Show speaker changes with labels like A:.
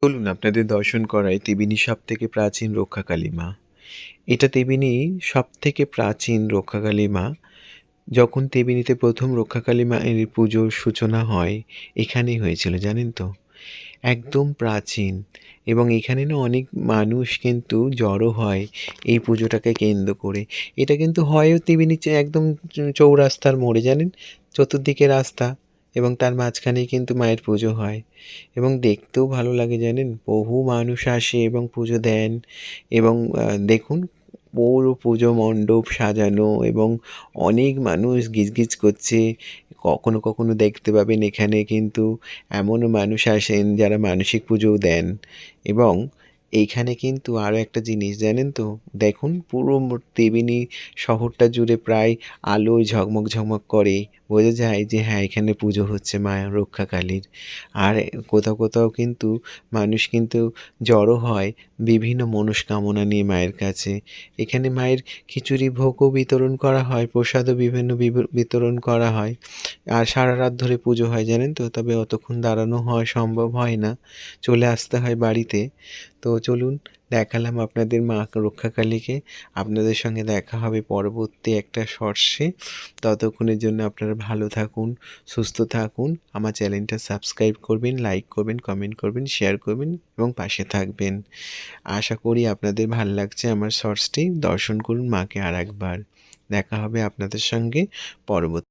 A: চলুন আপনাদের দর্শন করাই তেবিনী সবথেকে প্রাচীন রক্ষাকালী মা। এটা তেবিনী সবথেকে প্রাচীন রক্ষাকালী মা। যখন তেবিনীতে প্রথম রক্ষাকালী মায়ের পুজোর সূচনা হয়, এখানেই হয়েছিল জানেন তো? একদম প্রাচীন। এবং এখানে না অনেক মানুষ কিন্তু জড়ো হয় এই পুজোটাকে কেন্দ্র করে। এটা কিন্তু হয়ও তেবিনি একদম চৌরাস্তার মোড়ে জানেন? চতুর্দিকে রাস্তা এবং তার মাঝখানেই কিন্তু মায়ের পুজো হয় এবং দেখতেও ভালো লাগে জানেন? বহু মানুষ আসে এবং পুজো দেন এবং দেখুন পুরো পুজো মণ্ডপ সাজানো এবং অনেক মানুষ গিজগিজ করছে। কখনো, কখনো দেখতে পাবেন এখানে কিন্তু এমনও মানুষ আসেন যারা মানসিক পুজোও দেন এবং এইখানে কিন্তু আরও একটা জিনিস জানেন তো? দেখুন পুরো তেবিনী শহরটা জুড়ে প্রায় আলোয় ঝকমক, ঝকমক করে। বোঝা যায় যে হ্যাঁ, এখানে পুজো হচ্ছে মা রক্ষাকালীর। আর কোথাও, কোথাও কিন্তু মানুষ কিন্তু জড়ো হয় বিভিন্ন মনস্কামনা নিয়ে মায়ের কাছে। এখানে মায়ের খিচুড়ি ভোগও বিতরণ করা হয়, প্রসাদও বিভিন্ন বিতরণ করা হয়। আর সারারাত ধরে পুজো হয় জানেন তো? তবে অতক্ষণ দাঁড়ানো সম্ভব হয় না। চলে আসতে হয় বাড়িতে। তো চলুন দেখালাম আপনাদের মা রক্ষাকালীকে। আপনাদের সঙ্গে দেখা হবে পরবর্তী একটা শর্টসে। ততক্ষণের জন্য আপনারা ভালো থাকুন, সুস্থ থাকুন। আমার চ্যানেলটা সাবস্ক্রাইব করবেন, লাইক করবেন, কমেন্ট করবেন, শেয়ার করবেন এবং পাশে থাকবেন। আশা করি আপনাদের ভাল লাগছে আমার শর্টসটি। দর্শন করুন মাকে আরেকবার। দেখা হবে আপনাদের সঙ্গে পরবর্তী